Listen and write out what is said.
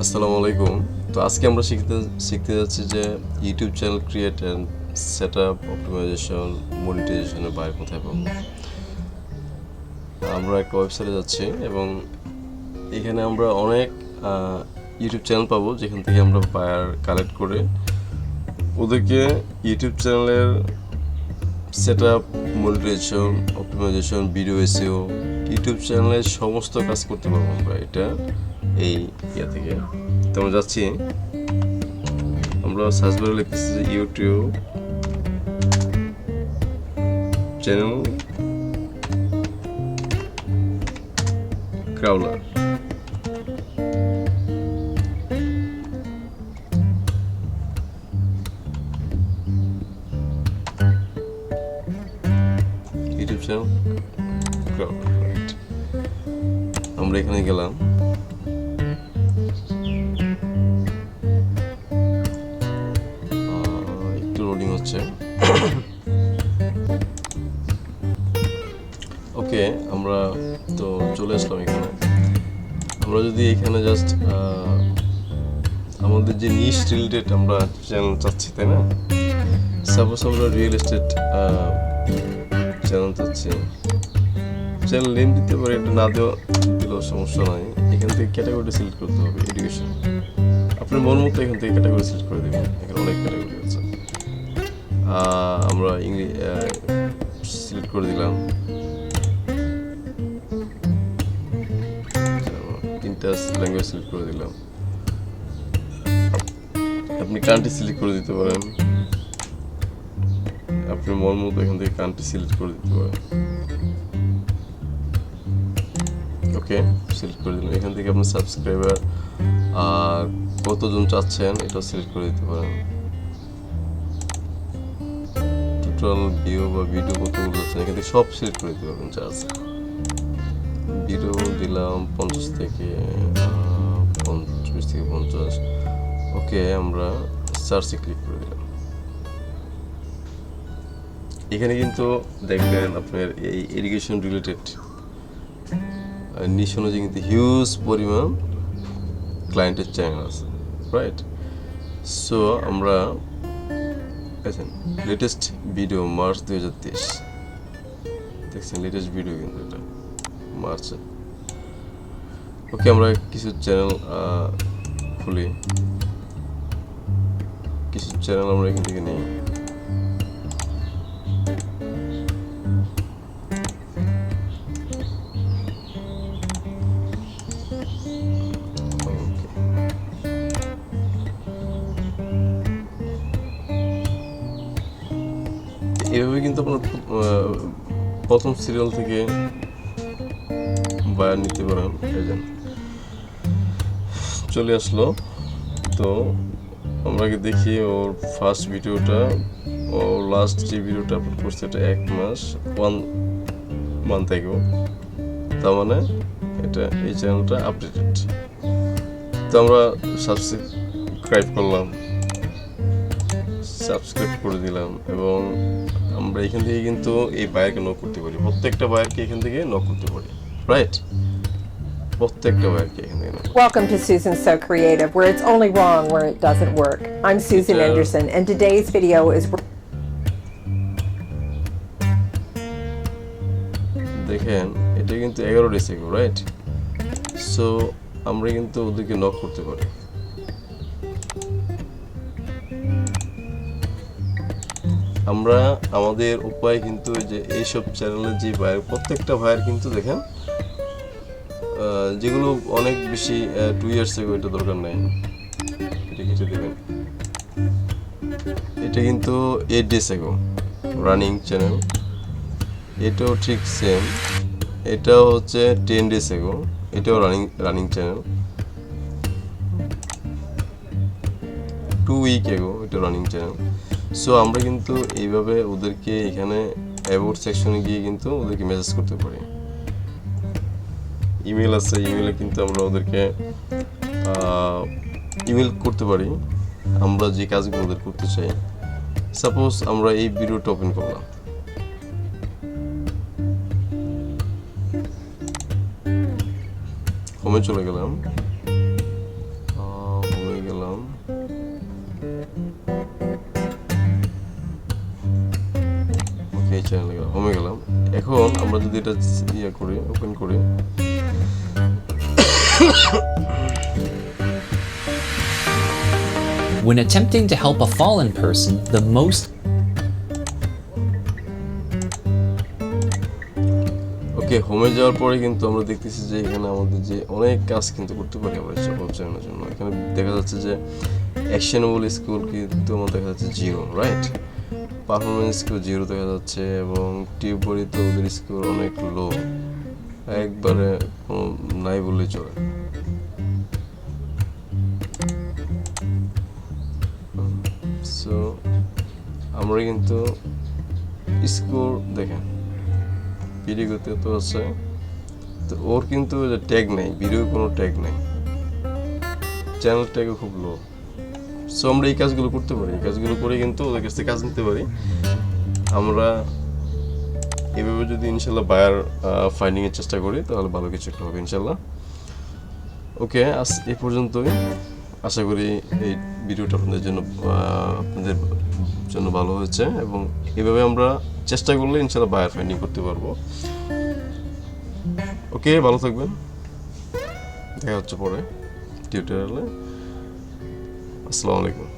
আসসালামু আলাইকুম। তো আজকে আমরা শিখতে যাচ্ছি যে YouTube channel create and set up, optimization, মনিটাইজেশনের বাইরে কোথায় পাবো। আমরা একটা ওয়েবসাইটে যাচ্ছি এবং এখানে আমরা অনেক ইউটিউব চ্যানেল পাবো যেখান থেকে আমরা বায়ার কালেক্ট করে ওদেরকে ইউটিউব চ্যানেলের set up, monetization, optimization, video SEO, YouTube চ্যানেলের সমস্ত কাজ করতে পারবো আমরা এটা এই ইয়া থেকে। তো আমরা যাচ্ছি, আমরা সার্চ বারে লিখতেছি যে YouTube channel crawler. YouTube channel crawler, right. আমরা এখানে গেলাম, একটু লোডিং হচ্ছে। ওকে, আমরা তো চলে আসলাম এখানে। আমরা যদি এখানে জাস্ট আমাদের যে নিশ রিলেটেড আমরা চ্যানেল চাচ্ছি, তাই না? সাপোজ আমরা রিয়েল এস্টেট চ্যানেল চাচ্ছি, চ্যানেল নেম দিতে পারে, এটা না দিলেও সমস্যা নাই। এখান থেকে ক্যাটাগরিটা সিলেক্ট করতে হবে, এডুকেশন। আপনার মন মতো এখান থেকে ক্যাটাগরি সিলেক্ট করে দেবেন, এখানে অনেক ক্যাটাগরি আছে। আমরা ইংলিশ সিলেক্ট করে দিলাম, তিনটা ল্যাঙ্গুয়েজ সিলেক্ট করে দিলাম। আপনি কান্ট্রি সিলেক্ট করে দিতে পারেন, আপনি মন মতো এখান থেকে কান্ট্রি সিলেক্ট করে দিতে পারেন। ওকে, সিলেক্ট করে দিলাম। এখান থেকে আপনি সাবস্ক্রাইবার কতজন চাচ্ছেন এটাও সিলেক্ট করে দিতে পারেন। টোটাল ভিউ বা ভিডিও কতগুলো যাচ্ছেন এখান থেকে সব সিলেক্ট করে দিতে পারবেন। চার্জ ভিডিও দিলাম 50 থেকে 50। ওকে, আমরা সার্চে ক্লিক করে দিলাম। এখানে কিন্তু দেখবেন আপনার এই এডুকেশন রিলেটেড নিশ অনুযায়ী কিন্তু হিউজ পরিমাণ ক্লায়েন্টের চ্যানেল আছে, রাইট? সো আমরা দেখেন লেটেস্ট ভিডিও মার্চ 2023, দেখছেন লেটেস্ট ভিডিও কিন্তু এটা মার্চে। ওকে, আমরা কিছু চ্যানেল খুলি, কিছু চ্যানেল আমরা এখান থেকে নিই। এভাবে কিন্তু আপনার প্রথম সিরিয়াল থেকে বায়ার নিতে পারেন। চলে আসলো, তো আমরা দেখি ওর ফার্স্ট ভিডিওটা, ও লাস্ট যে ভিডিওটা আপলোড করছে এটা 1 মাস 1 মান্থ আগেও, তার মানে এটা এই চ্যানেলটা আপডেটেড। তো আমরা সাবস্ক্রাইব করলাম, সাবস্ক্রাইব করে দিলাম এবং আমরা এখান থেকে কিন্তু এই বায়ারকে নক করতে পারি, প্রত্যেকটা বায়ারকে এখান থেকে নক করতে পারি, রাইট? প্রত্যেকটা বায়ারকে এখান থেকে। Welcome to Susan So Creative, where it's only wrong where it doesn't work. I'm Susan Anderson, and today's video is... দেখেন এটা কিন্তু 11 ডেজ আগে, রাইট? সো আমরা কিন্তু ওদেরকে নক করতে পারি। আমরা আমাদের উপায় কিন্তু যে এইসব চ্যানেলের যে ভাইয়ের প্রত্যেকটা ভাইয়ের কিন্তু দেখেন যেগুলো অনেক বেশি 2 ইয়ার্স আগে, এটা দরকার নাই, এটা কেটে দেবেন। এটা কিন্তু 8 ডেজ আগে রানিং চ্যানেল, এটাও ঠিক সেম। এটাও হচ্ছে 10 ডেজ আগে, এটাও রানিং চ্যানেল। 2 উইক আগে এটা রানিং চ্যানেল। সো আমরা কিন্তু এইভাবে ওদেরকে এখানে অ্যাবাউট সেকশনে গিয়ে কিন্তু ওদেরকে মেসেজ করতে পারি। ইমেল আছে, ইমেলে কিন্তু আমরা ওদেরকে ইমেল করতে পারি আমরা যে কাজগুলো ওদের করতে চাই। সাপোজ আমরা এই ভিডিওটা ওপেন করলাম, হোমে চলে গেলাম, চ্যানেলে হোমে গেলাম। এখন আমরা যদি এটা ইয়ে করি, ওপেন করি, When attempting to help a fallen person, the most ওকে, হোমে যাওয়ার পরে কিন্তু আমরা দেখতেছি যে এখানে আমাদের যে অনেক কাজ কিন্তু করতে পারি আমরা চ্যানেলের জন্য। এখানে দেখা যাচ্ছে যে অ্যাকশনেবল স্কোর কিন্তু আমার দেখা যাচ্ছে 0, রাইট? পারফরমেন্স স্কোর 0 দেখা যাচ্ছে, এবং টিউবরিতে ওদের স্কোর অনেক লো, একবারে কোনো নাই বললেই চলে। সো আমরা কিন্তু স্কোর দেখেন, ভিডিও করতে তো আছে, তো ওর কিন্তু ট্যাগ নেই, ভিডিও কোনো ট্যাগ নেই, চ্যানেল ট্যাগও খুব লো। সো আমরা এই কাজগুলো করতে পারি, এই কাজগুলো করে কিন্তু ওদের কাছ থেকে কাজ নিতে পারি। আমরা এভাবে যদি ইনশাল্লাহ বায়ার ফাইন্ডিংয়ের চেষ্টা করি তাহলে ভালো কিছু একটা হবে ইনশাল্লাহ। ওকে, আজ এই পর্যন্তই। আশা করি এই ভিডিওটা আপনাদের জন্য ভালো হয়েছে, এবং এভাবে আমরা চেষ্টা করলে ইনশাল্লাহ বায়ার ফাইন্ডিং করতে পারবো। ওকে, ভালো থাকবেন, দেখা হচ্ছে পরে টিউটোরিয়ালে। আসসালামু আলাইকুম।